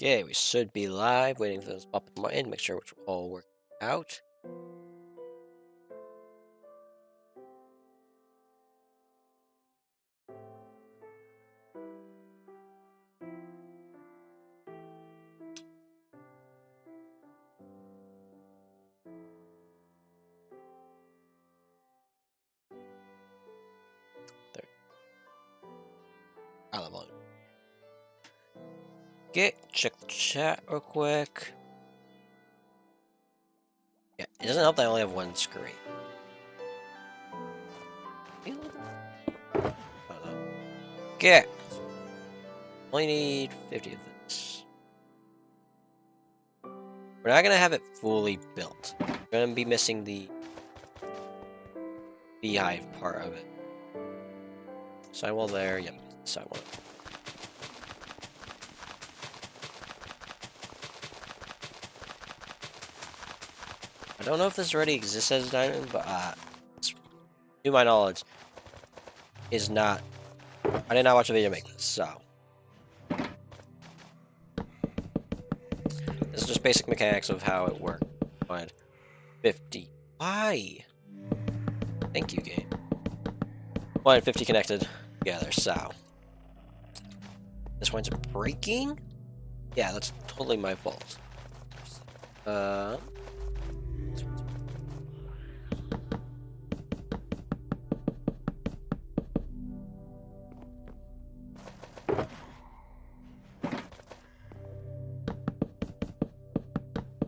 Okay, we should be live, waiting for those pop up in, make sure it's all working out. There. I love it. Okay, check the chat real quick. Yeah, it doesn't help that I only have one screen. I don't know. Okay. Only need 50 of this. We're not gonna have it fully built. We're gonna be missing the beehive part of it. Sidewall there, yep, sidewall. I don't know if this already exists as a diamond, but to my knowledge, is not. I did not watch a video make this, so. This is just basic mechanics of how it works. 50. Why? Thank you, game. 1 and 50 connected together, so. This one's breaking? Yeah, that's totally my fault.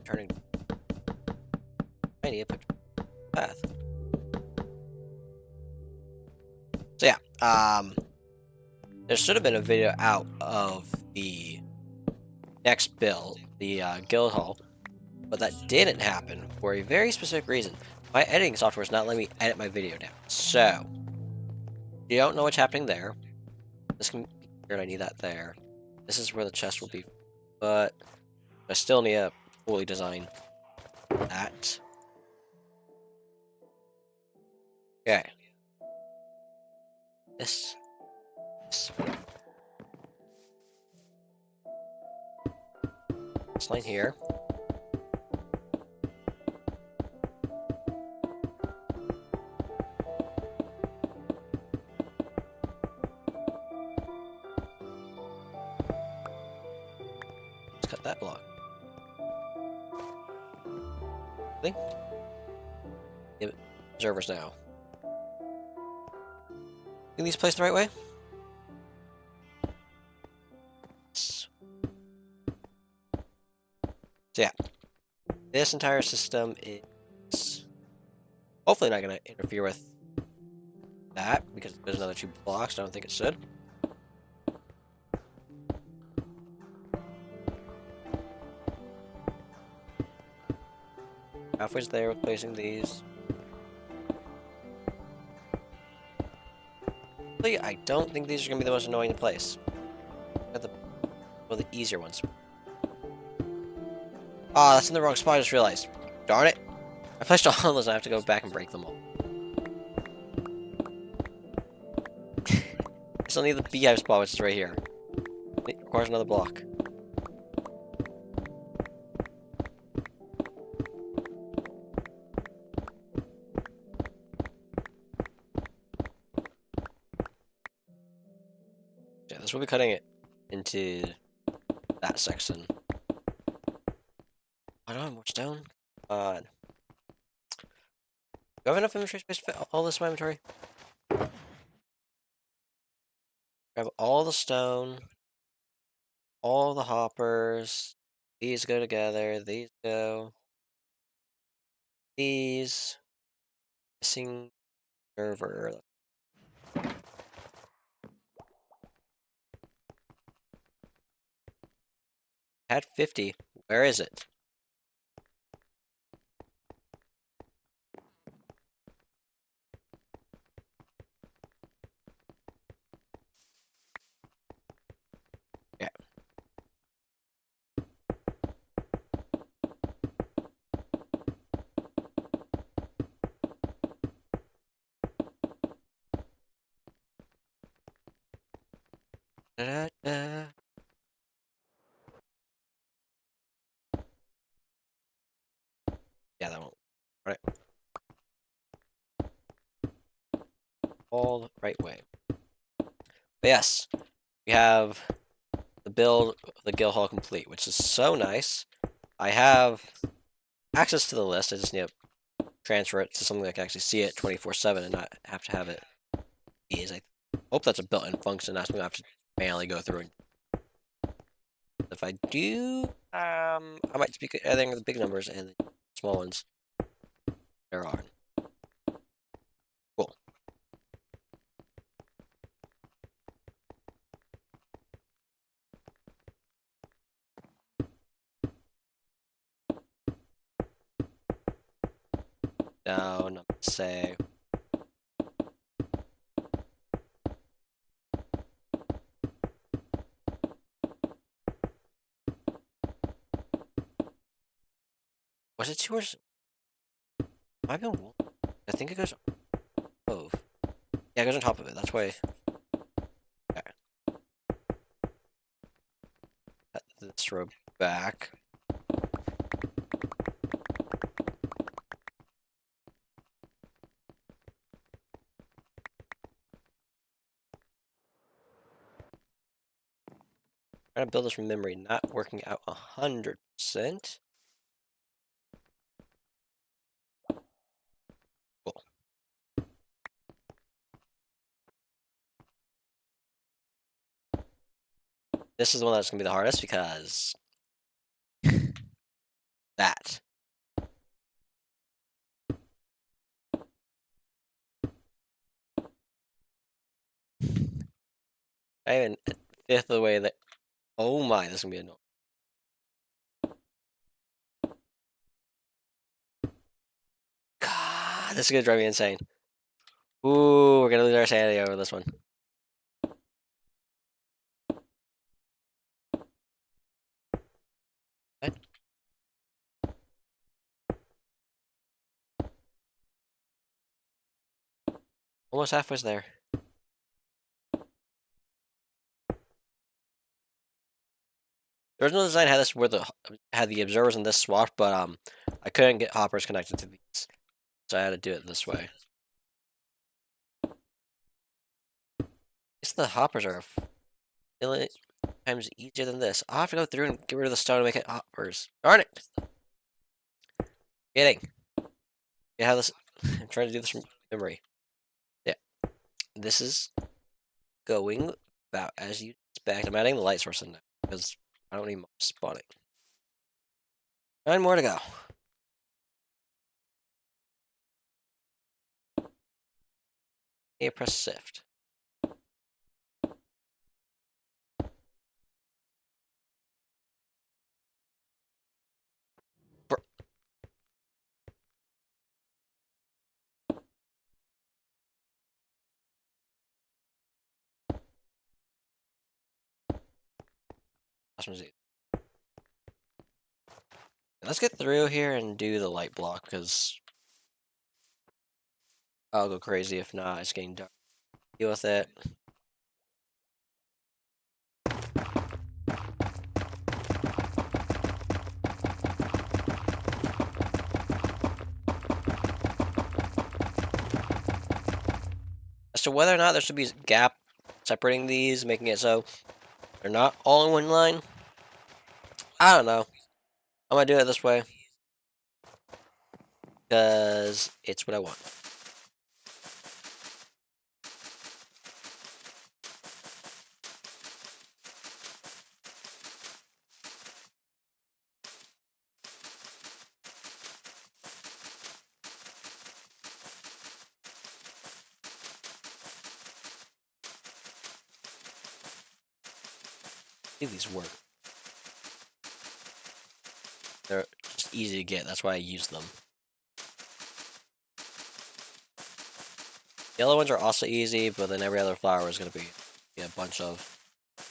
Turning. I need to put path. So yeah, there should have been a video out of the next build, the guild hall, but that didn't happen for a very specific reason. My editing software is not letting me edit my video down. So, you don't know what's happening there. This can be here, and I need that there. This is where the chest will be, but I still need to fully design that. Okay. This line here. Let's cut that block. Think? Give it observers now. Think these placed the right way? So yeah, this entire system is hopefully not going to interfere with that because there's another 2 blocks. I don't think it should. Halfway's there with placing these. I don't think these are going to be the most annoying to place. Got the easier ones. Ah, that's in the wrong spot, I just realized. Darn it. I placed all of those, I have to go back and break them all. I still need the beehive spot, which is right here. It requires another block. Yeah, this will be cutting it into that section. I don't have more stone. God. Do I have enough inventory space to fit all this in my inventory? Grab all the stone, all the hoppers. These go together. These go. These. Missing server. Had 50. Where is it? Yeah. Da -da -da. Yeah, that won't. Right. All the right way. But yes, we have the build of the guild hall complete, which is so nice. I have access to the list. I just need to transfer it to something I can actually see it 24/7 and not have to have it ease. I hope that's a built-in function. That's going to have to manually go through. And if I do, I might speak adding the big numbers and the small ones. There are. Cool. Now, say. Was it yours? I think it goes above. Yeah, it goes on top of it. That's why. Okay. Cut this row back. Trying to build this from memory, not working out 100%. Cool. This is the one that's gonna be the hardest because that. I even a fifth of the way that. Oh my, this is gonna be annoying. God, this is gonna drive me insane. Ooh, we're gonna lose our sanity over this one. What? Almost halfway there. There's no design had this where had the observers in this spot, but I couldn't get hoppers connected to these, so I had to do it this way. At least the hoppers are a million times easier than this. I'll have to go through and get rid of the stone and make it hoppers. Darn it! Kidding. Yeah, how this. I'm trying to do this from memory. Yeah, this is going about as you expect. I'm adding the light source in now because I don't need much spawning. 9 more to go. Yeah, press shift. Let's get through here and do the light block because I'll go crazy if not. It's getting dark. Deal with it. As to whether or not there should be a gap separating these, making it so they're not all in one line, I don't know. I'm gonna do it this way because it's what I want. See these work. They're just easy to get. That's why I use them. Yellow ones are also easy, but then every other flower is going to be a bunch of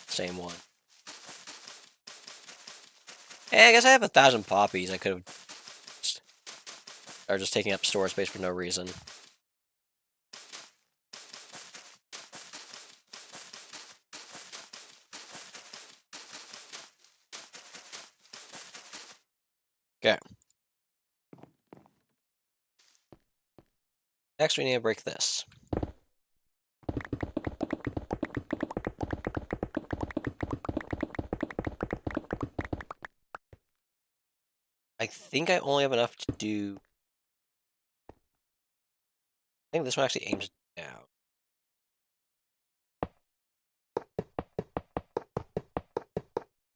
same one. Hey, I guess I have 1,000 poppies. I could have are just taking up storage space for no reason. Okay. Next, we need to break this. I think I only have enough to do... I think this one actually aims down.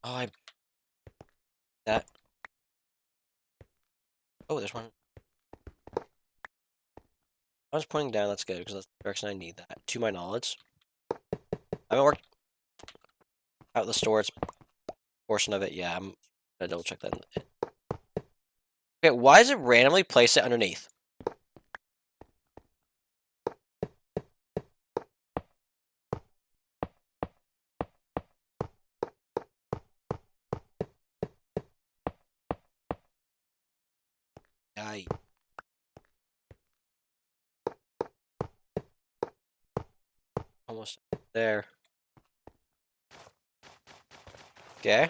Oh, that... Oh, there's one. I was pointing down, that's good, because that's the direction I need that. To my knowledge. I haven't worked out the storage portion of it. Yeah, I'm gonna double check that. Okay, why does it randomly place it underneath? I almost there. Okay.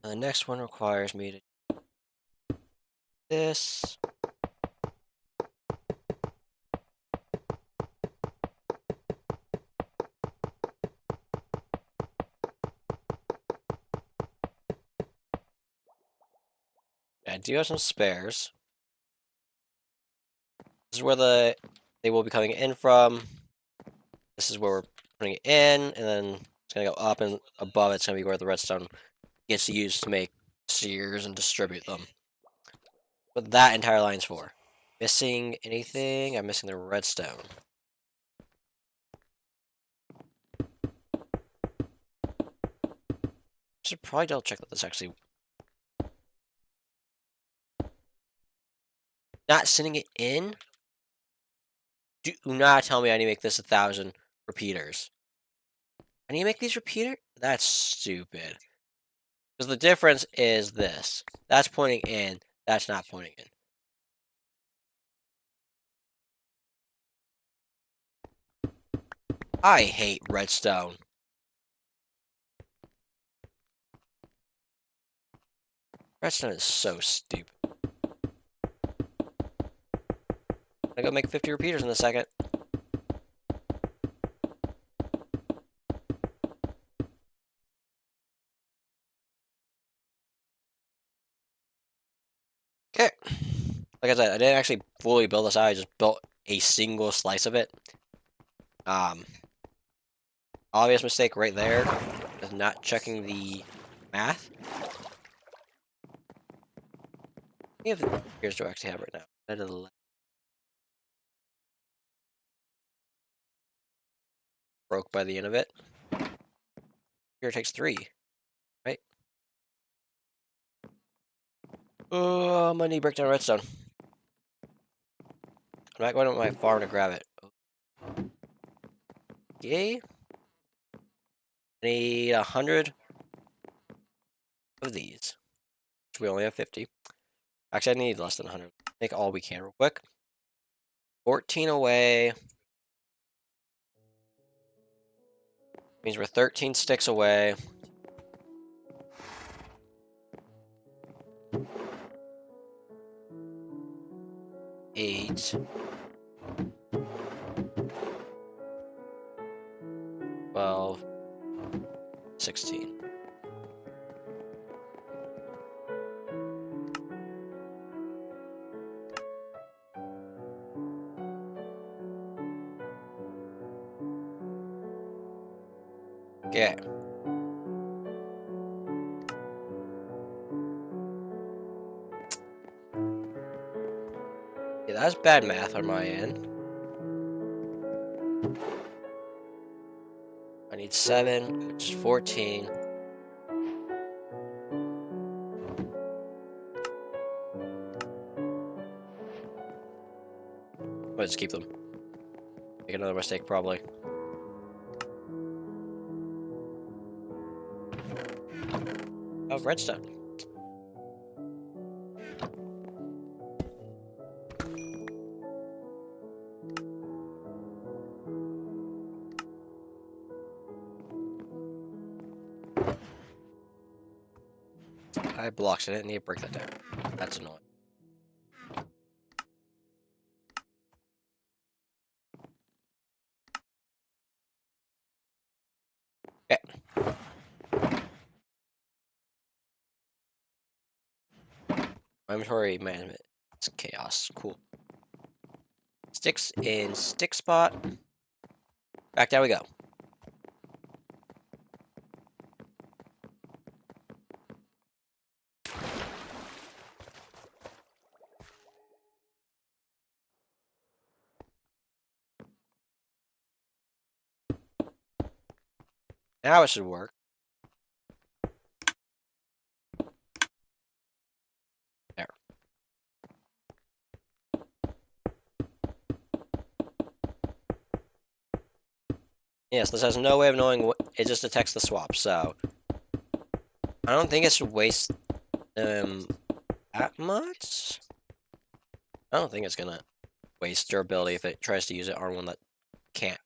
The next one requires me to do this. I do have some spares. This is where they will be coming in from. This is where we're putting it in, and then it's gonna go up, and above it's gonna be where the redstone gets used to make sears and distribute them. What that entire line's for. Missing anything? I'm missing the redstone. Should probably double check that this actually... Not sending it in? Do not tell me I need to make this 1,000 repeaters. I need to make these repeater? That's stupid. Because the difference is this. That's pointing in. That's not pointing in. I hate redstone. Redstone is so stupid. I go make 50 repeaters in a second. Okay. Like I said, I didn't actually fully build this out. I just built a single slice of it. Obvious mistake right there is not checking the math. How many repeaters do I actually have right now? I did 11. Broke by the end of it. Here it takes 3, right? Oh, I'm gonna need breakdown redstone. I'm not going to my farm to grab it. Okay. I need 100 of these. We only have 50. Actually, I need less than 100. Make all we can real quick. 14 away. Means we're 13 sticks away. Eight. 12. 16. Okay. Yeah, that's bad math on my end. I need 7, which is 14. I'll just keep them. Make another mistake, probably. of redstone. I have blocks. I didn't need to break that down. That's annoying. Okay. Inventory management. It's chaos. Cool. Sticks in stick spot. Back down we go. Now it should work. There. Yes, this has no way of knowing what it just detects the swap, so I don't think it should waste that much. I don't think it's gonna waste durability if it tries to use it on one that can't.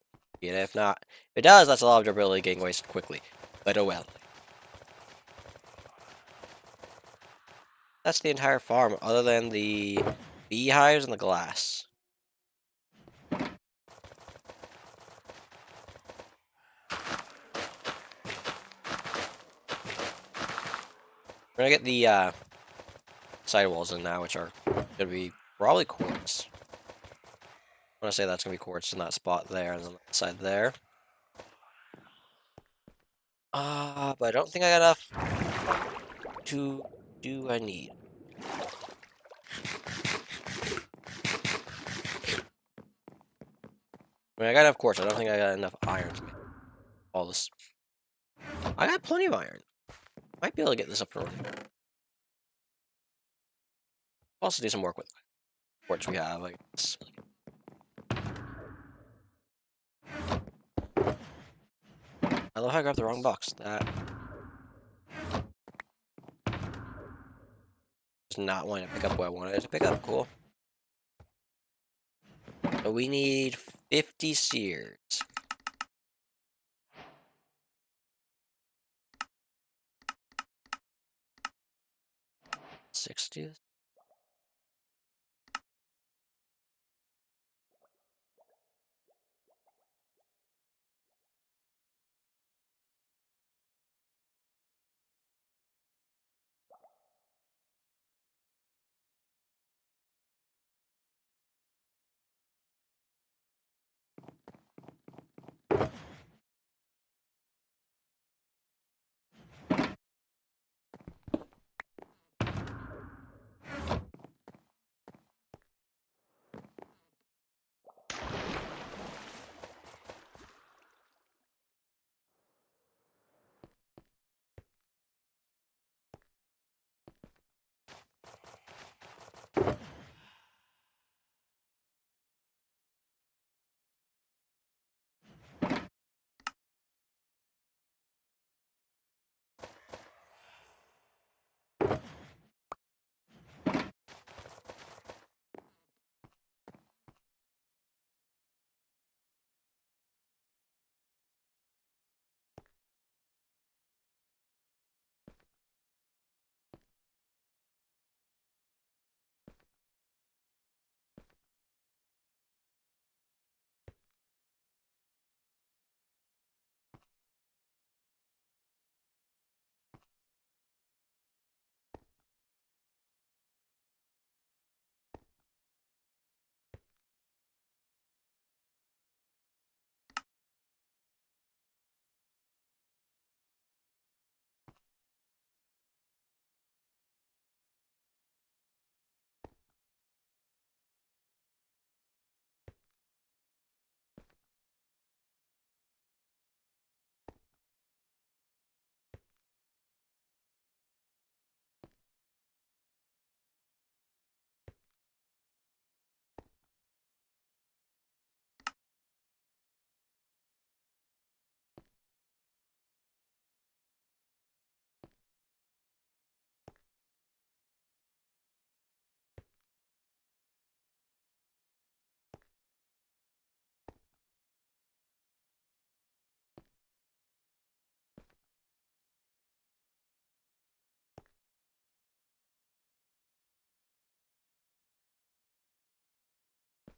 And if not, if it does, that's a lot of durability getting wasted quickly. But oh well. That's the entire farm, other than the beehives and the glass. We're gonna get the sidewalls in now, which are gonna be probably quartz. I wanna say that's gonna be quartz in that spot there, and then that side there. But I don't think I got enough to do I need. I mean, I got enough quartz. I don't think I got enough iron to make all this. I got plenty of iron. Might be able to get this up and running. Also do some work with quartz we have, I guess. I love how I grabbed the wrong box. That is not wanting to pick up what I wanted to pick up. Cool. So we need 50 sears. 60.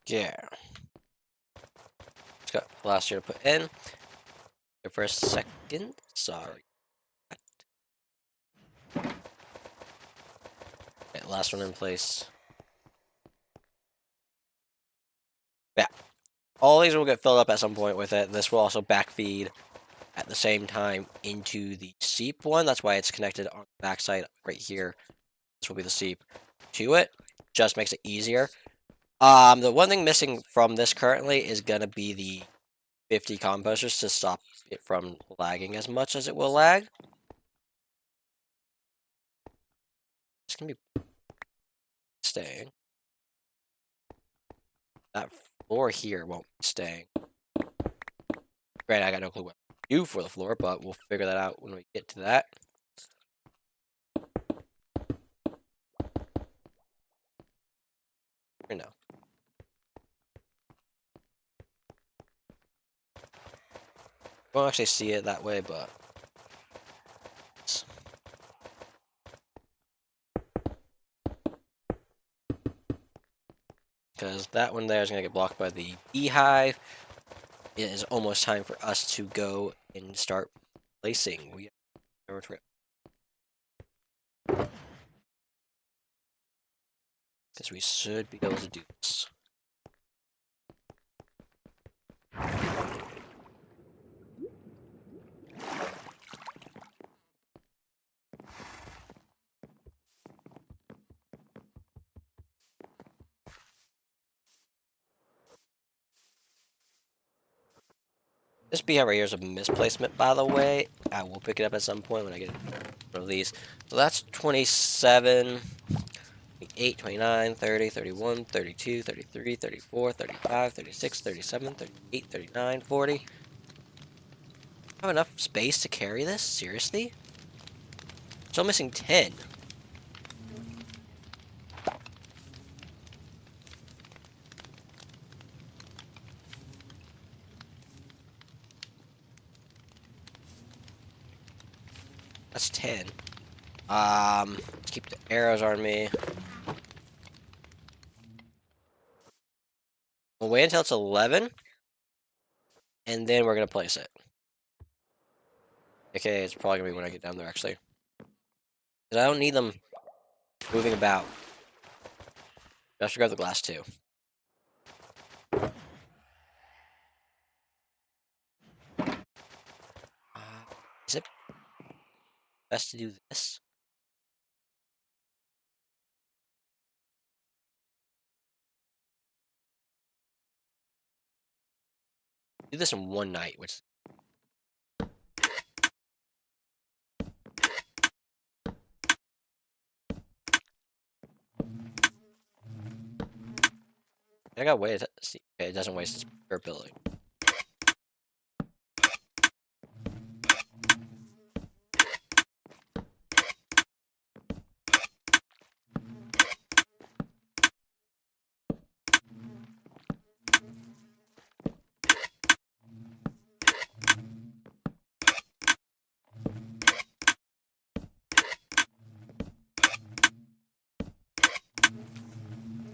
Yeah. Just got last year to put in. Here for a second. Sorry. Okay, last one in place. Yeah. All these will get filled up at some point with it. This will also backfeed at the same time into the seep one. That's why it's connected on the backside right here. This will be the seep to it. Just makes it easier. The one thing missing from this currently is going to be the 50 composters to stop it from lagging as much as it will lag. It's going to be staying. That floor here won't be staying. Granted, I got no clue what to do for the floor, but we'll figure that out when we get to that. Or no. Won't actually see it that way, but because that one there is going to get blocked by the beehive. It is almost time for us to go and start placing. We have a trip. Because we should be able to do this. This beehive right here is a misplacement, by the way. I will pick it up at some point when I get one of these. So that's 27, 28, 29, 30, 31, 32, 33, 34, 35, 36, 37, 38, 39, 40. I have enough space to carry this? Seriously? Still missing 10. That's 10. Let's keep the arrows on me. We'll wait until it's 11. And then we're going to place it. Okay, it's probably going to be when I get down there, actually. Because I don't need them moving about. I have to grab the glass, too. Is it best to do this? Do this in one night, which... I gotta wait. See, okay, it doesn't waste its durability.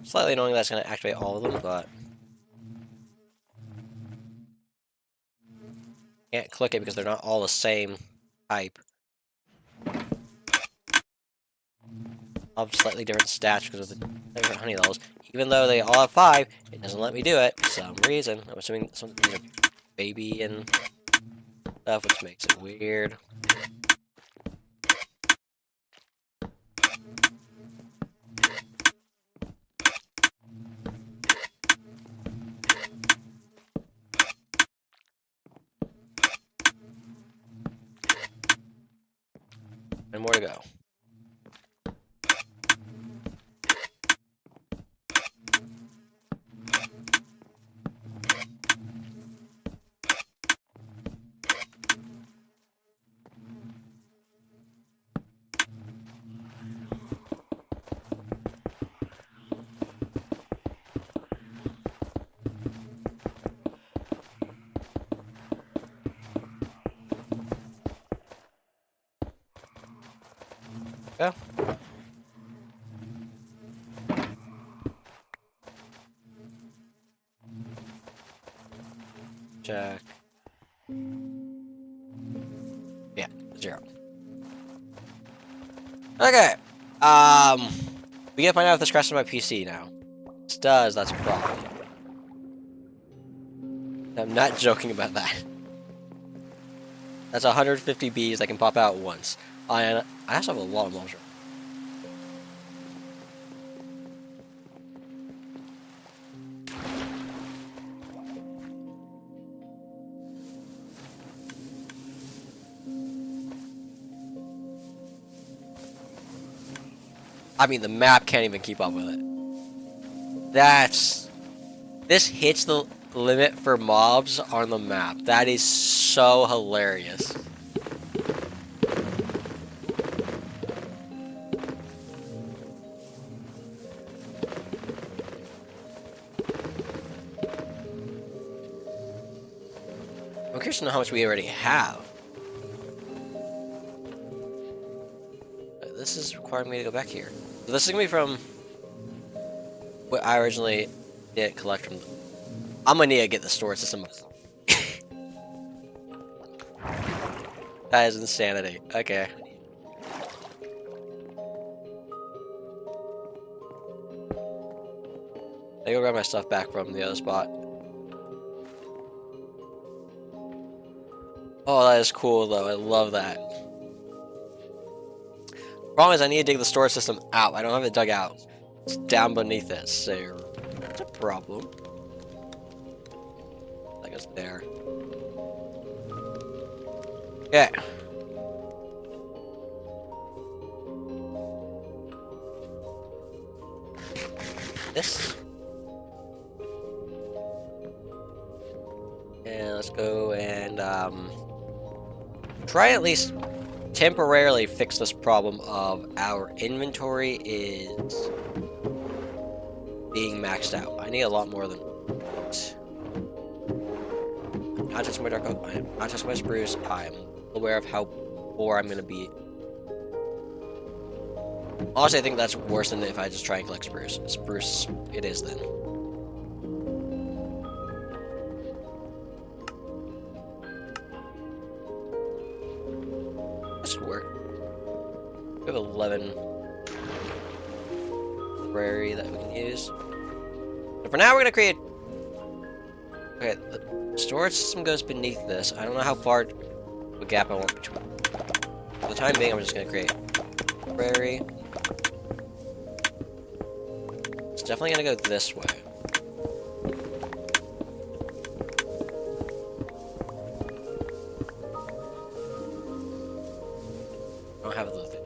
Slightly annoying that's gonna activate all of them, but... Can't click it because they're not all the same type. I'll have slightly different stats because of the different honey levels. Even though they all have 5, it doesn't let me do it for some reason. I'm assuming something baby and stuff, which makes it weird. And more to go. Go. Check. Yeah, 0. Okay. We gotta find out if this crashes my PC now. If this does, that's a problem. I'm not joking about that. That's 150 bees that can pop out once. I also have a lot of mobs. I mean, the map can't even keep up with it. This hits the limit for mobs on the map. That is so hilarious. I'm curious to know how much we already have. This is requiring me to go back here. So this is gonna be from what I originally didn't collect from. I'm gonna need to get the storage system. That is insanity. Okay. I go grab my stuff back from the other spot. Oh, that is cool though. I love that. Problem is, I need to dig the storage system out. I don't have it dug out. It's down beneath it, so that's a problem. That goes there. Okay. This. And let's go and try at least temporarily fix this problem of our inventory is being maxed out. I need a lot more than not just my dark oak, I am not just my spruce. I am aware of how poor I'm gonna be. Honestly, I think that's worse than if I just try and collect spruce. Spruce it is then. This would work. We have 11 prairie that we can use. So for now, we're gonna create. Okay, the storage system goes beneath this. I don't know how far the gap I want between. For the time being, I'm just gonna create prairie. It's definitely gonna go this way. I don't have the thing.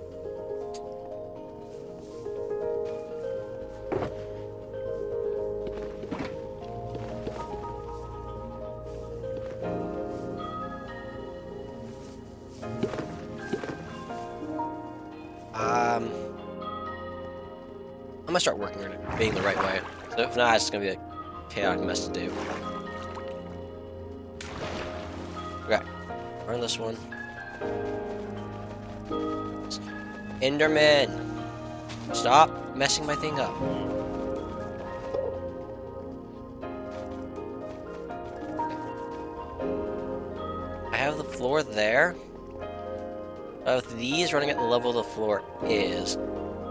I'm gonna start working on it being the right way. So if not, it's just gonna be a chaotic mess to do. Okay, run this one. Enderman! Stop messing my thing up. I have the floor there. With these running at the level the floor is,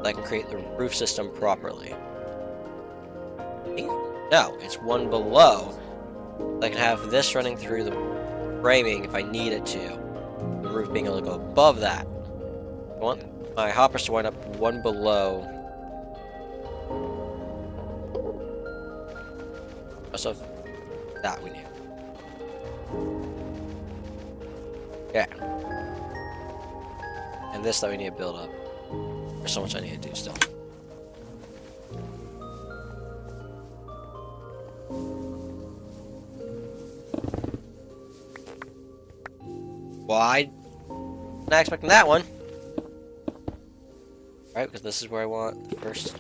I can create the roof system properly. No, it's one below. I can have this running through the framing if I needed to. The roof being able to go above that. I want my hoppers to wind up one below. Also, that we need. Yeah. And this that we need to build up. There's so much I need to do still. Well, I'm not expecting that one. Right, because this is where I want the first.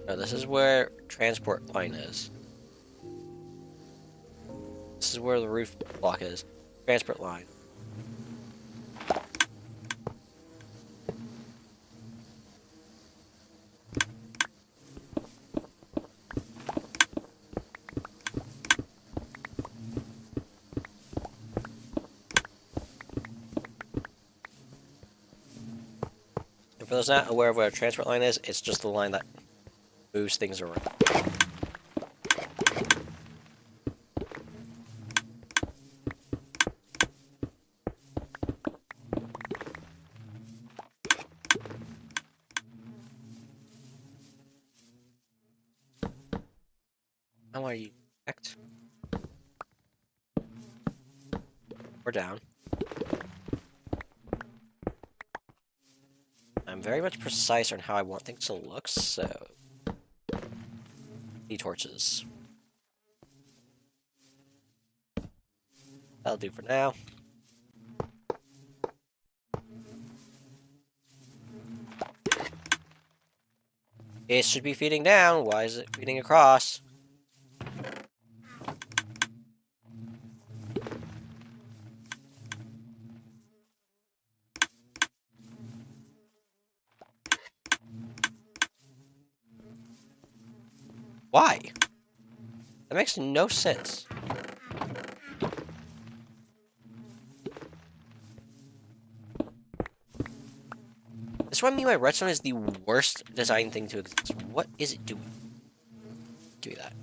No, this is where transport line is. This is where the roof block is. Transport line. those not aware of what a transport line is, it's just the line that moves things around. How are you? Act? Or down. I'm very much precise on how I want things to look, so... the torches. That'll do for now. It should be feeding down. Why is it feeding across? Why? That makes no sense. That's why I mean my redstone is the worst design thing to exist. What is it doing? Do that.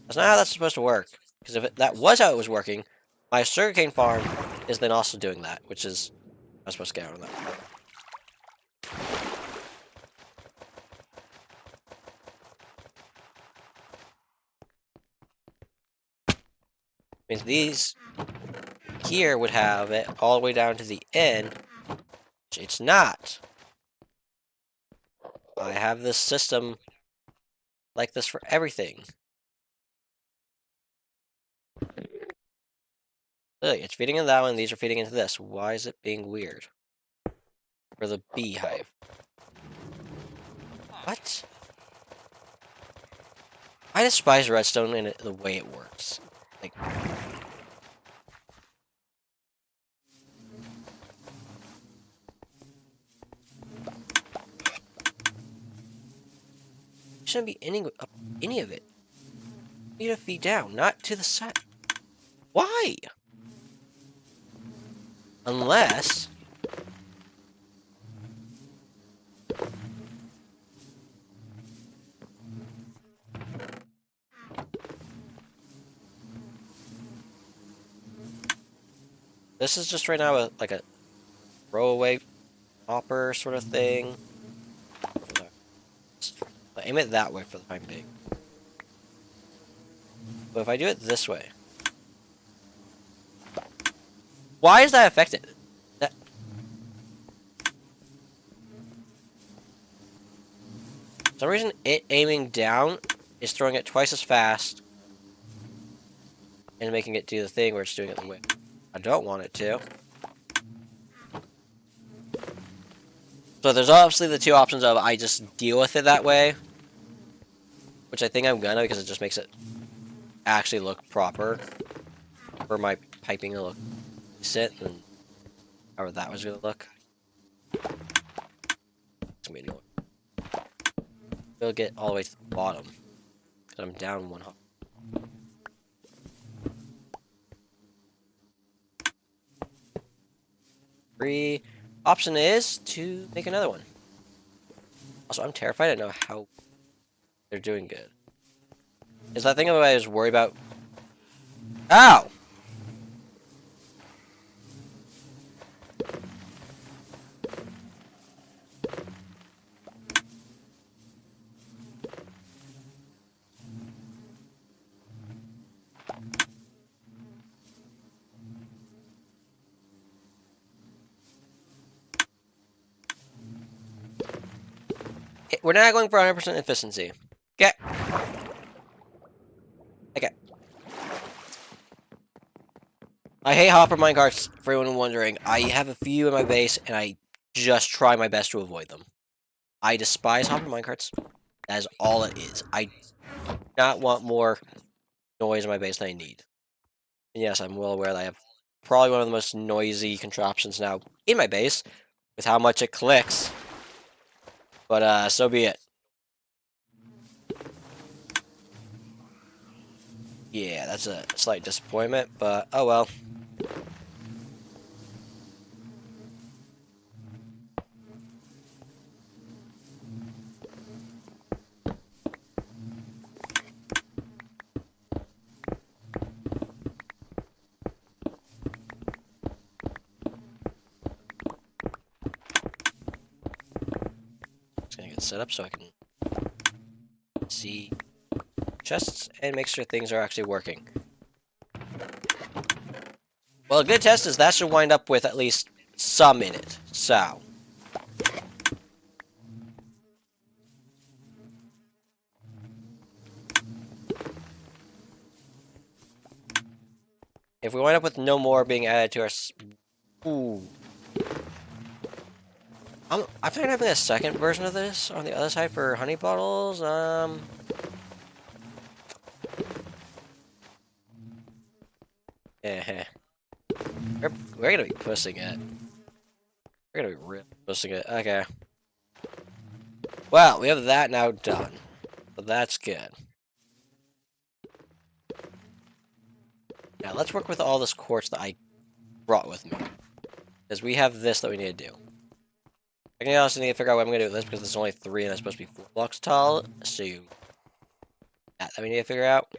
That's not how that's supposed to work. Because if that was how it was working, my sugarcane farm is then also doing that, which is I'm supposed to get out of that. Means these here would have it all the way down to the end, which it's not. I have this system like this for everything. Look, it's feeding into that one, these are feeding into this. Why is it being weird? For the beehive. What? I despise redstone and the way it works. Like, shouldn't be any of it. You need to feed down, not to the side. Why? Unless... this is just right now like a throwaway hopper sort of thing. But aim it that way for the time being. But if I do it this way... why is that affected? For some reason, it aiming down is throwing it twice as fast and making it do the thing where it's doing it the way I don't want it to. So there's obviously the two options of I just deal with it that way, which I think I'm gonna because it just makes it actually look proper for my piping to look decent and however that was gonna look. It's gonna be annoying. It'll get all the way to the bottom because I'm down one hop. Free option is to make another one. Also, I'm terrified I know how they're doing good. Is that thing I was worried about? Ow! We're not going for 100% efficiency. Okay. Okay. I hate hopper minecarts, for anyone wondering. I have a few in my base, and I just try my best to avoid them. I despise hopper minecarts. That is all it is. I do not want more noise in my base than I need. And yes, I'm well aware that I have probably one of the most noisy contraptions now in my base, with how much it clicks. But, so be it. Yeah, that's a slight disappointment, but oh well. set up so I can see chests and make sure things are actually working. Well, a good test is that should wind up with at least some in it, so. If we wind up with no more being added to our... Ooh. I'm thinking of having a second version of this on the other side for honey bottles. Yeah. We're gonna be pushing it. We're gonna be really pushing it. Okay. Well, we have that now done. So that's good. Now let's work with all this quartz that I brought with me. Because we have this that we need to do. I also need to figure out what I'm gonna do with this because there's only 3 and it's supposed to be 4 blocks tall. So that we need to figure out.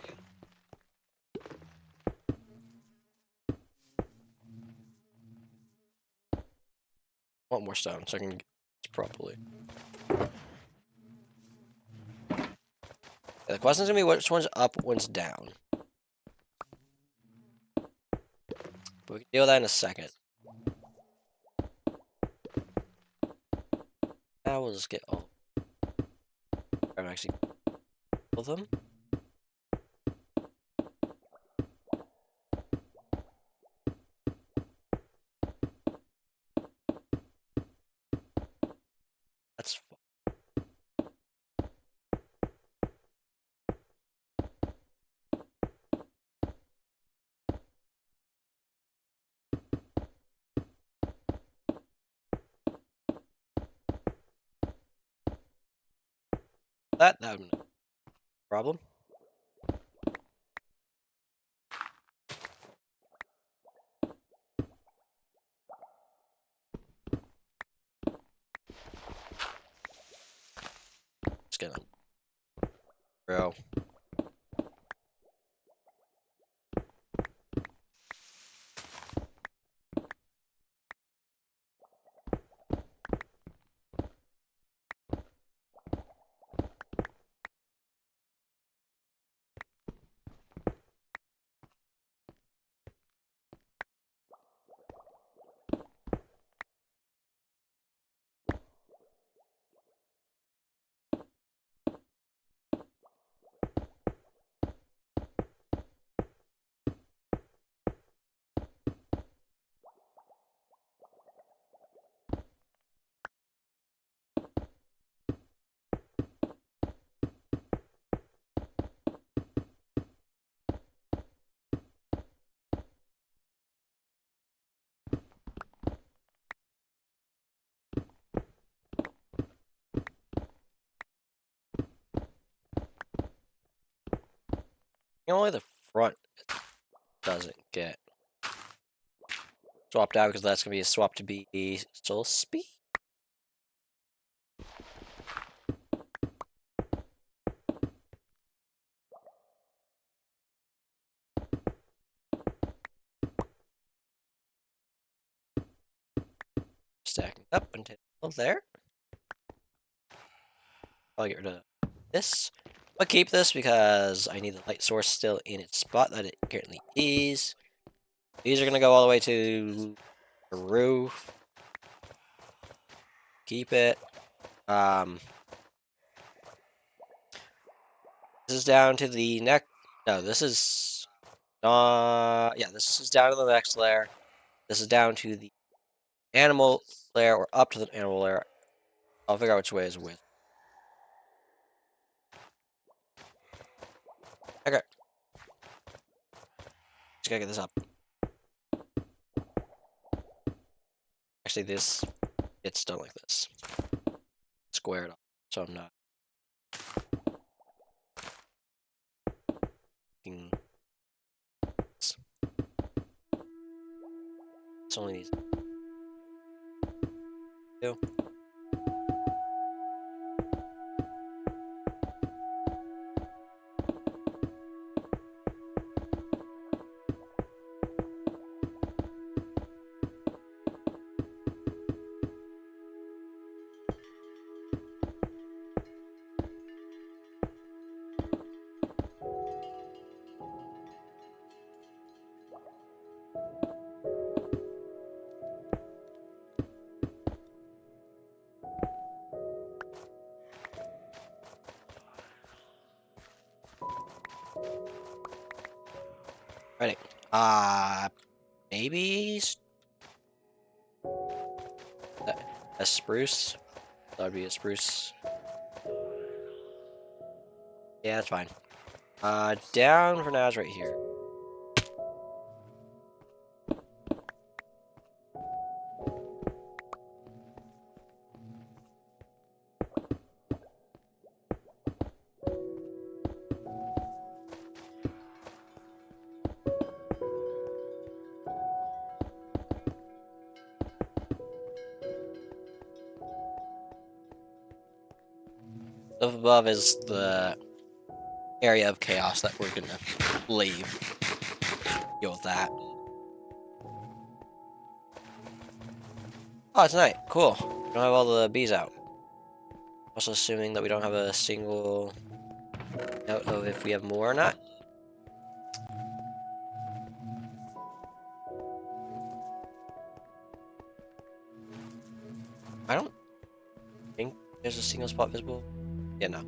One more stone so I can get this properly. The question's gonna be which one's up, one's down. But we can deal with that in a second. Now we'll just get all. I'm actually all of them. That's fun. That would be no problem. Just gonna grow. Only the front doesn't get swapped out because that's gonna be a swap to be soul speed. Stacking up until there. I'll get rid of this. I'll keep this because I need the light source still in its spot that it currently is. These are gonna go all the way to the roof. Keep it. This is down to the next. No, this is not. Yeah, this is down to the next layer. This is down to the animal layer or up to the animal layer. I'll figure out which way is which. Okay. Just gotta get this up. Actually, this gets done like this. Squared up. So I'm not. It's only these two. Ready. Maybe a spruce. That would be a spruce. Yeah, that's fine. Down for now is right here. Up above is the area of chaos that we're gonna leave. Deal with that. Oh, it's night. Cool. We don't have all the bees out. Also assuming that we don't have a single note of if we have more or not. I don't think there's a single spot visible. Yeah, no.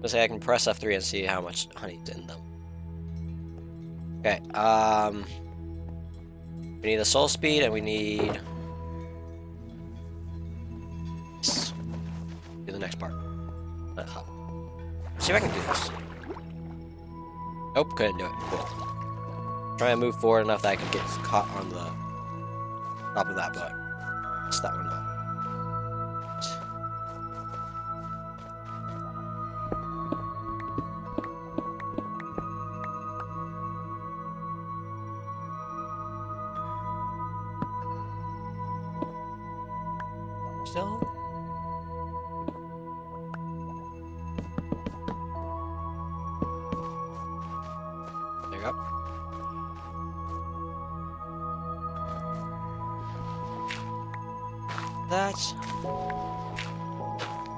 Let's say I can press F3 and see how much honey's in them. Okay, we need the soul speed and we need do the next part. See if I can do this. Nope, couldn't do it. Cool. Try and move forward enough that I can get caught on the top of that, but it's that one. Still? There you go. That's...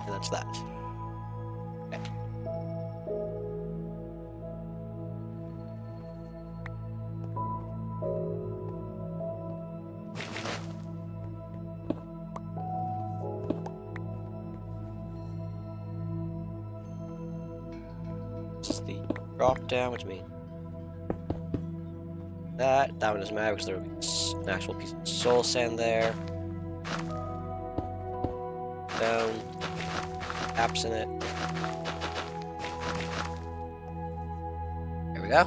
and that's that. Okay. This is the drop down, which means that one doesn't matter because there will be an actual piece of soul sand there. Down, taps in it. There we go.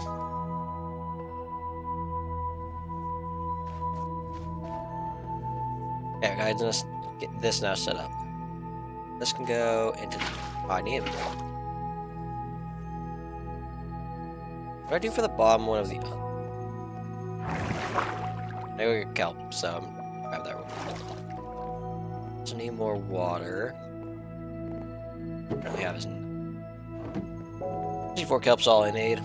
Okay, guys, let's get this now set up. This can go into. Oh, I need it. What do I do for the bottom one of the other? I go get kelp, so I'm gonna grab that real quick. So need more water. Currently have is 4 kelp's all I need.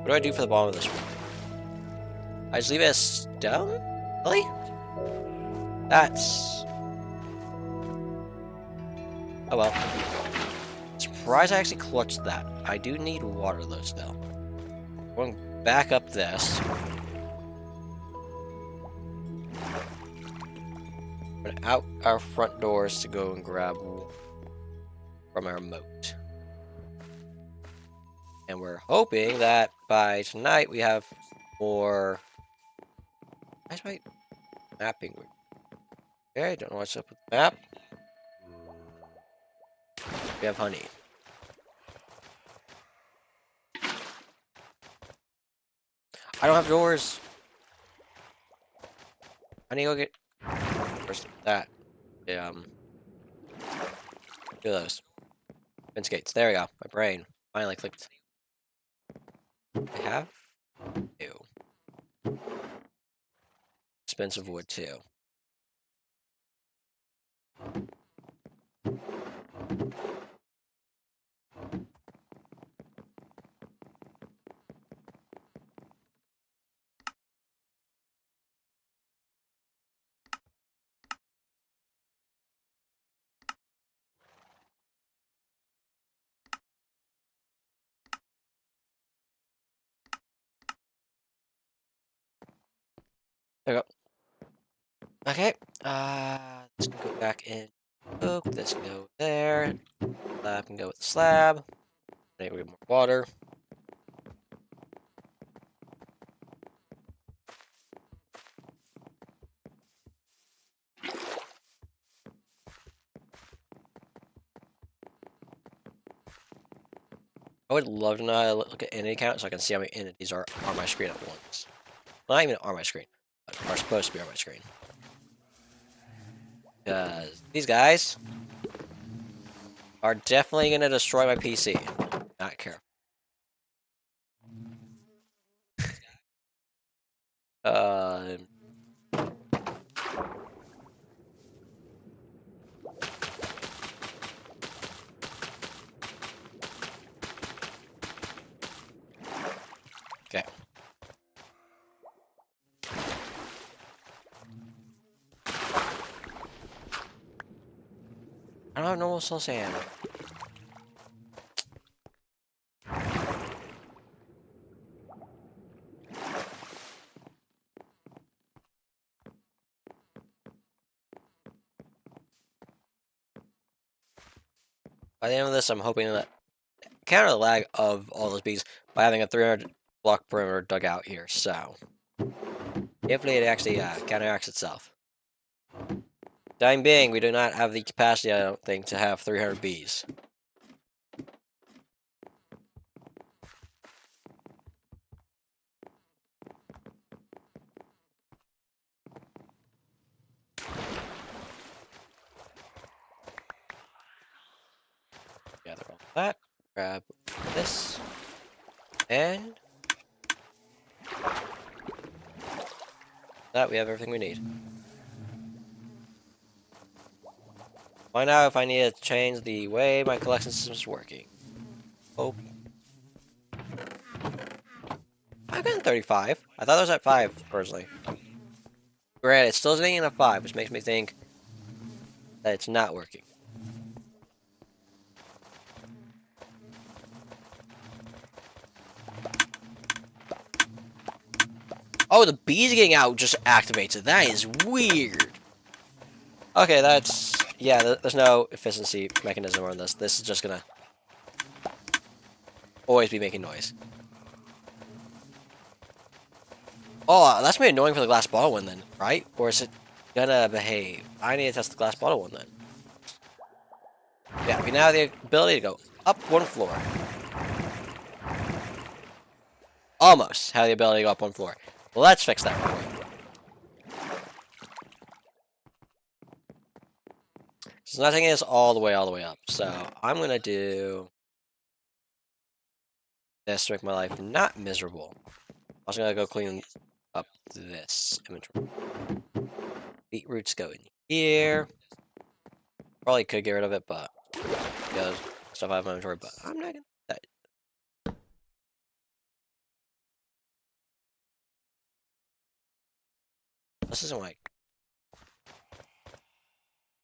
What do I do for the bottom of this one? I just leave it as stone? Really? That's... oh well. Surprised I actually clutched that. I do need water though still. Going back up this. And out our front doors to go and grab from our moat. And we're hoping that by tonight we have more... why is my mapping weird? Okay, don't know what's up with the map. We have honey. I don't have doors. I need to go get... where's that? Yeah, do those. Fence gates. There we go. My brain finally clicked. I have two. Expensive wood too. There we go. Okay, this can go back in. Oak, this can go there. Slab can go with the slab. Maybe we get more water. would love to know how to look at entity count so I can see how many entities are on my screen at once. Not even on my screen, but are supposed to be on my screen. Because these guys are definitely going to destroy my PC. Not careful. Uh, okay. I don't have normal soul sand. By the end of this, I'm hoping that counter the lag of all those bees by having a 300 block perimeter dug out here. So, hopefully it actually counteracts itself. Time being, we do not have the capacity, I don't think, to have 300 bees. Gather all that, grab this, and that we have everything we need. Find out if I need to change the way my collection system is working. Oh. I've gotten 35. I thought it was at 5, personally. Granted, it's still sitting at 5, which makes me think that it's not working. Oh, the bees getting out just activates it. That is weird. Okay, that's... Yeah, there's no efficiency mechanism on this. This is just gonna always be making noise. Oh, that's gonna be annoying for the glass bottle one then, right? Or is it gonna behave? I need to test the glass bottle one then. Yeah, we now have the ability to go up one floor. Almost have the ability to go up one floor. Let's fix that real quick. So nothing is all the way up. So I'm gonna do this to make my life not miserable. I'm also gonna go clean up this inventory. Beetroots go in here. Probably could get rid of it, but yeah, stuff I have in my inventory, but I'm not gonna do that. This isn't like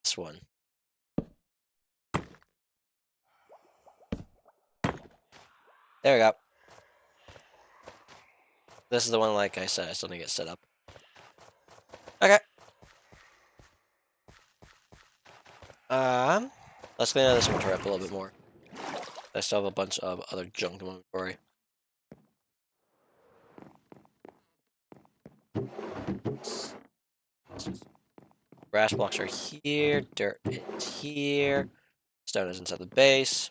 this one. There we go. This is the one, like I said, I still need to get set up. Okay. Let's clean out this inventory up a little bit more. I still have a bunch of other junk in my inventory. Grass blocks are here, dirt is here, stone is inside the base.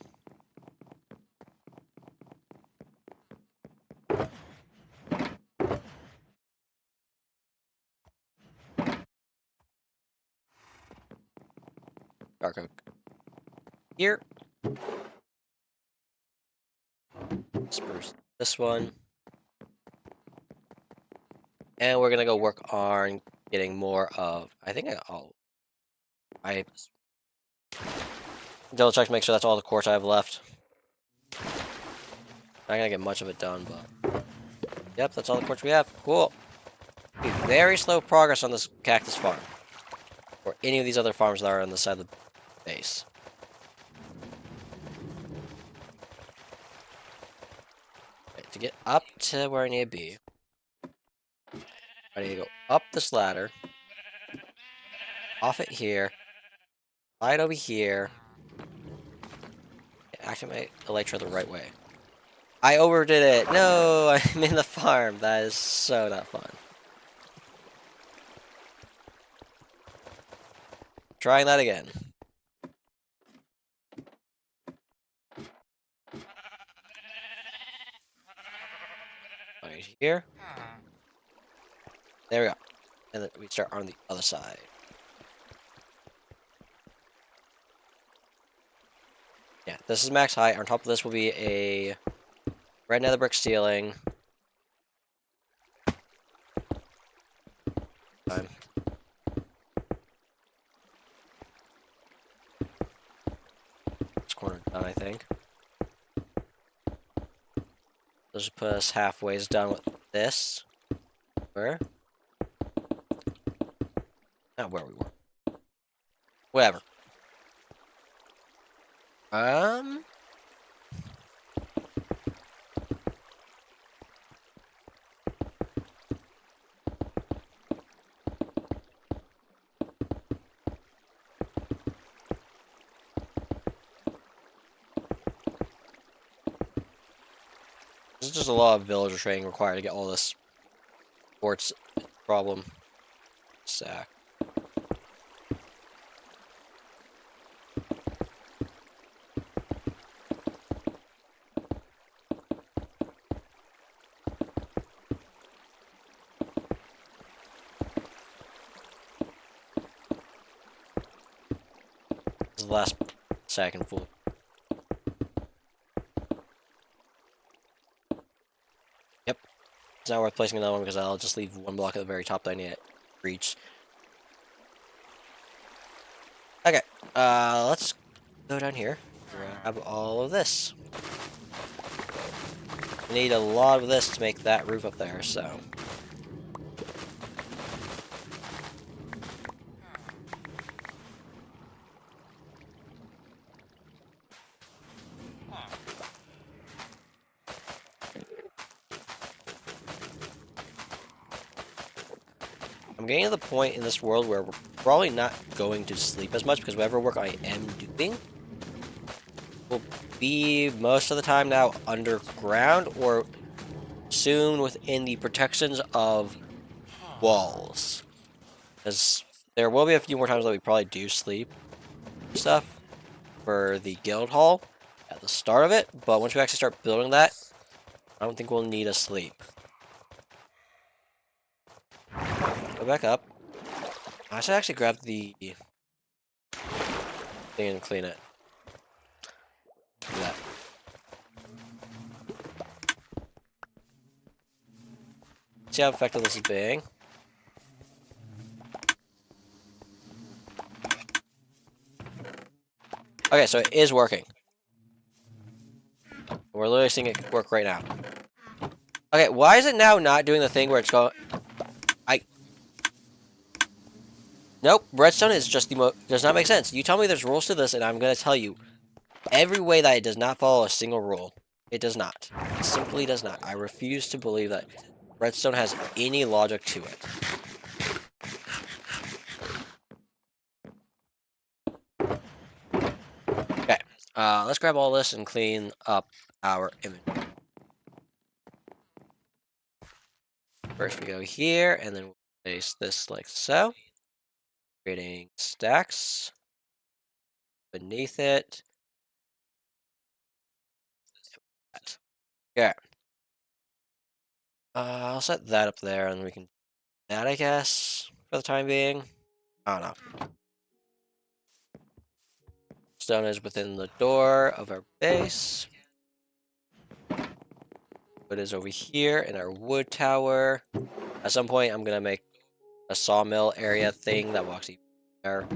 Dark oak here. Spruce this one. And we're gonna go work on getting more of, I think I double check to make sure that's all the quartz I have left. Not gonna get much of it done, but yep, that's all the quartz we have. Cool. Be very slow progress on this cactus farm. Or any of these other farms that are on the side of the base. Okay, to get up to where I need to be, I need to go up this ladder, off it here, right over here, and activate Elytra the right way. I overdid it! No! I'm in the farm! That is so not fun. Trying that again. right here. There we go. And then we start on the other side. Yeah, this is max height. On top of this will be a red nether brick ceiling. This corner done, I think. Let's just put us halfway done with this. Where? Not where we were. Whatever. There's just a lot of villager training required to get all this sports problem. Sack. This is the last second full. Yep. It's not worth placing another one because I'll just leave one block at the very top that I need to reach. Okay. Let's go down here. Grab all of this. I need a lot of this to make that roof up there, so. I'm getting to the point in this world where we're probably not going to sleep as much because whatever work I am doing will be most of the time now underground or soon within the protections of walls. Because there will be a few more times that we probably do sleep stuff for the guild hall at the start of it, but once we actually start building that, I don't think we'll need a sleep. Go back up. I should actually grab the thing and clean it. Do that. See how effective this is being. Okay, so it is working. We're literally seeing it work right now. Okay, why is it now not doing the thing where it's going... Nope, redstone is just the does not make sense. You tell me there's rules to this, and I'm going to tell you every way that it does not follow a single rule. It does not. It simply does not. I refuse to believe that redstone has any logic to it. Okay, let's grab all this and clean up our inventory. First we go here, and then we'll place this like so. Creating stacks beneath it. Okay. I'll set that up there, and we can do that, I guess, for the time being. I don't know. Stone is within the door of our base. Wood is over here in our wood tower. At some point, I'm gonna make a sawmill area thing that will actually our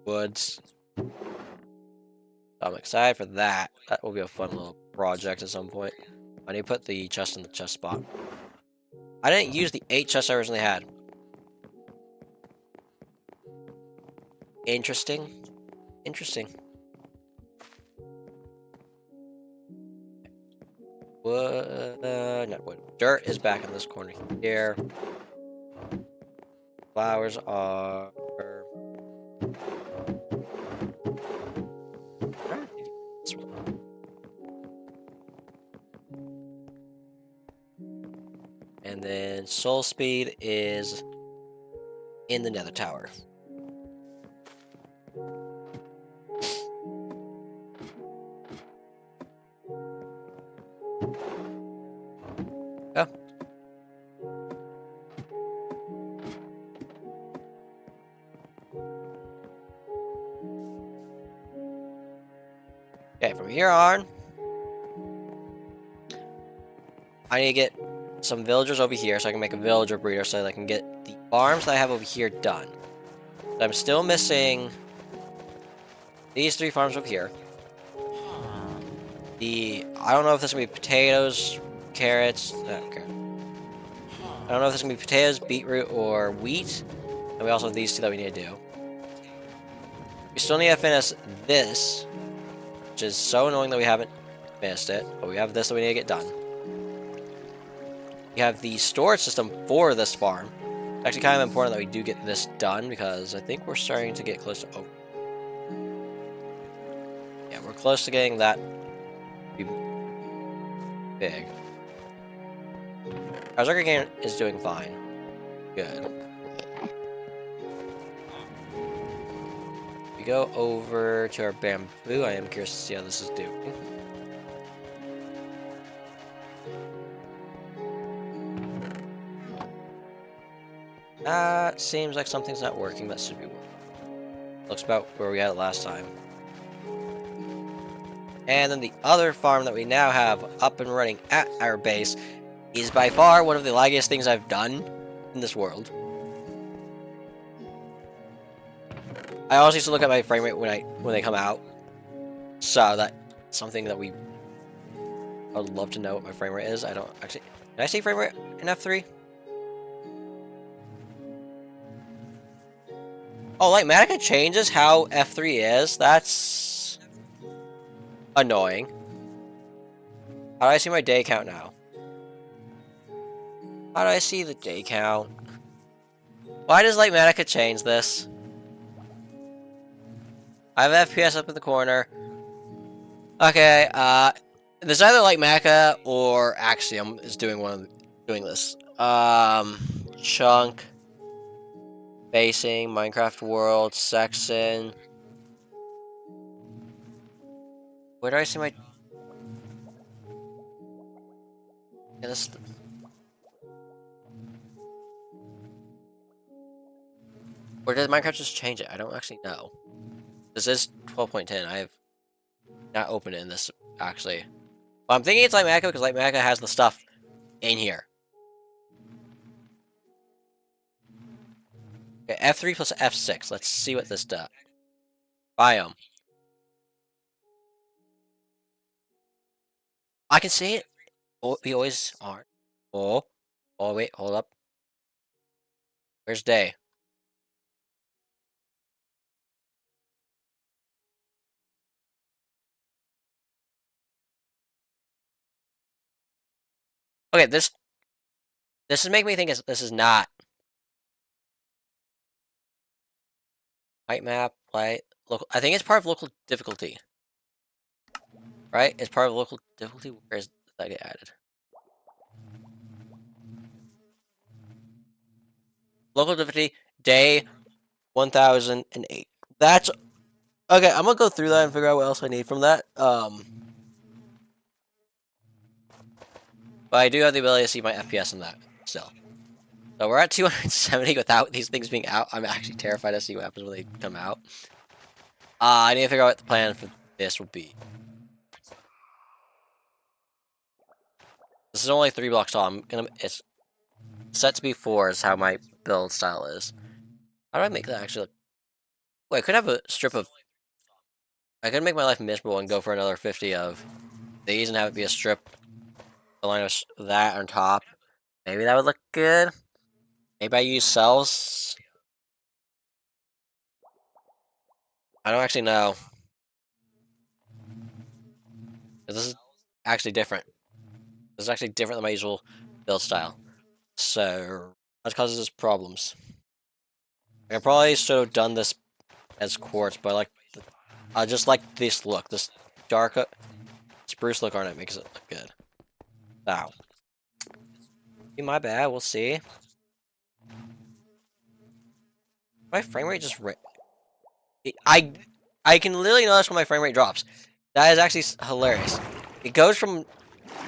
woods. I'm excited for that. That will be a fun little project at some point. I need to put the chest in the chest spot. I didn't use the 8 chests I originally had. Interesting. Interesting. Wood, not wood. Dirt is back in this corner here. Flowers are... And then soul speed is in the nether tower. Oh. here on, I need to get some villagers over here so I can make a villager breeder so that I can get the farms that I have over here done. But I'm still missing these 3 farms over here. I don't know if this is gonna be potatoes, carrots. Okay. I don't know if this is gonna be potatoes, beetroot, or wheat. And we also have these 2 that we need to do. We still need to finish this, which is so annoying that we haven't finished it. But we have this that we need to get done. We have the storage system for this farm. It's actually kind of important that we do get this done because I think we're starting to get close to over. Yeah, we're close to getting that big. Our Zerker game is doing fine. Good. We go over to our bamboo. I am curious to see how this is doing. That seems like something's not working. That should be working. Looks about where we had it last time. And then the other farm that we now have up and running at our base is by far one of the laggiest things I've done in this world. I always used to look at my frame rate when they come out. So that's something that I would love to know what my frame rate is. I don't actually. Can I see frame rate in F3? Oh, like Matica changes how F3 is? That's annoying. How do I see my day count now? How do I see the day count? Why does like Matica change this? I have FPS up in the corner. Okay, there's either like Matica or Axiom is doing this. Chunk. Facing, Minecraft World, Section. Where do I see my... Yeah, this... Or did Minecraft just change it? I don't actually know. This is 12.10. I have not opened it in this, actually. But I'm thinking it's like Matica because like Matica has the stuff in here. Okay, F3 plus F6. Let's see what this does. Biome. I can see it. Oh, we always are. Oh, wait, hold up. Where's day? Okay, this is making me think this is not height map, right? Local. I think it's part of local difficulty. Right? It's part of local difficulty. Where does that get added? Local difficulty day 1008. That's okay. I'm gonna go through that and figure out what else I need from that. But I do have the ability to see my FPS in that still. So we're at 270 without these things being out. I'm actually terrified to see what happens when they come out. I need to figure out what the plan for this will be. This is only 3 blocks tall. It's set to be 4 is how my build style is. How do I make that actually look? Wait, I could have a strip of... I could make my life miserable and go for another 50 of these and have it be a strip. A line of that on top. Maybe that would look good. Maybe I use cells. I don't actually know. This is actually different. This is actually different than my usual build style. So that causes us problems. I probably should have done this as quartz, but I just like this look. This dark spruce look on it makes it look good. Wow. Be my bad, we'll see. My frame rate just I can literally notice when my frame rate drops. That is actually hilarious. It goes from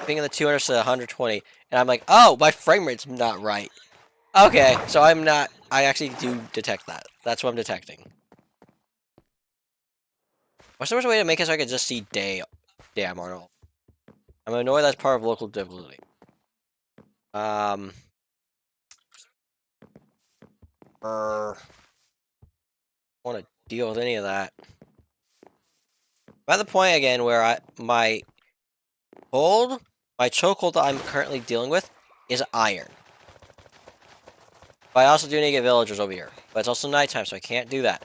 being in the 200s to 120, and I'm like, oh, my frame rate's not right. Okay, so I'm not. I actually do detect that. That's what I'm detecting. What's the worst way to make it so I can just see day damn Arnold. I'm annoyed that's part of local difficulty. Want to deal with any of that. By the point again where my chokehold that I'm currently dealing with is iron. But I also do need to get villagers over here. But it's also nighttime, so I can't do that.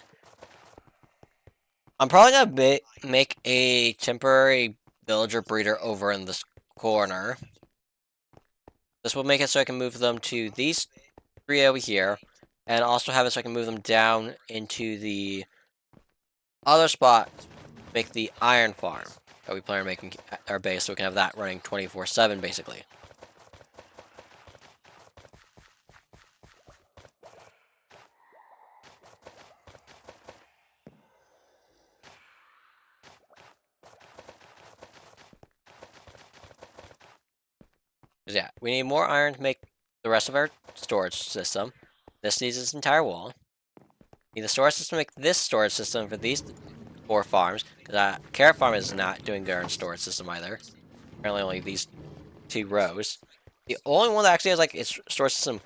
I'm probably gonna make a temporary villager breeder over in this corner. This will make it so I can move them to these 3 over here, and also have it so I can move them down into the other spot, make the iron farm that we plan on making our base, so we can have that running 24/7 basically. Yeah, we need more iron to make the rest of our storage system. This needs its entire wall. We need the storage system to make this storage system for these 4 farms. Because carrot farm is not doing their own storage system either. Apparently only these 2 rows. The only one that actually has like its storage system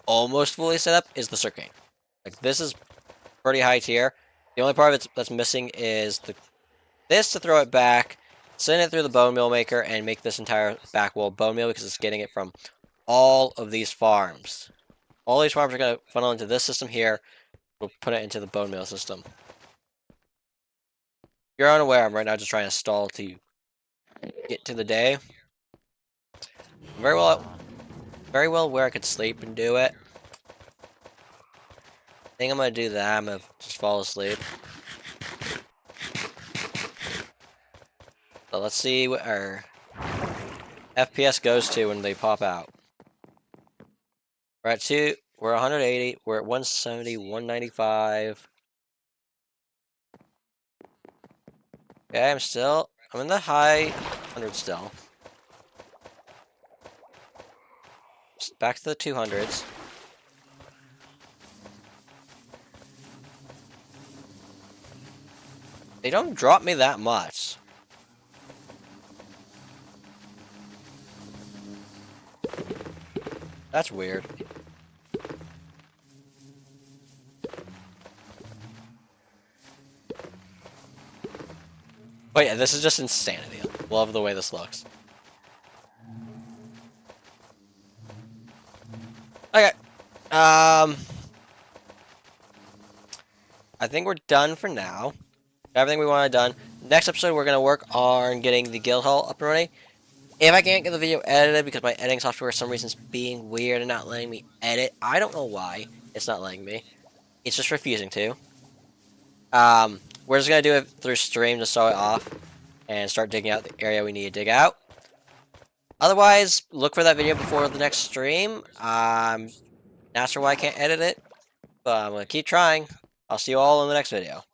almost fully set up is the sugarcane. Like this is pretty high tier. The only part of it that's missing is this to throw it back, send it through the bone meal maker, and make this entire back wall bone meal because it's getting it from all of these farms. All these farms are going to funnel into this system here. We'll put it into the bone meal system. If you're unaware, I'm right now just trying to stall to get to the day. I'm very well where I could sleep and do it. I think I'm going to do that. I'm going to just fall asleep. So let's see what our FPS goes to when they pop out. We're at we're 180, we're at 170, 195. Okay, I'm in the high 100s still. Back to the 200s. They don't drop me that much. That's weird. But yeah, this is just insanity. Love the way this looks. Okay. I think we're done for now. Everything we wanted done. Next episode, we're going to work on getting the guild hall up and running. If I can't get the video edited because my editing software for some reason is being weird and not letting me edit, I don't know why it's not letting me. It's just refusing to. We're just going to do it through stream to start it off and start digging out the area we need to dig out. Otherwise, look for that video before the next stream. Not sure why I can't edit it, but I'm going to keep trying. I'll see you all in the next video.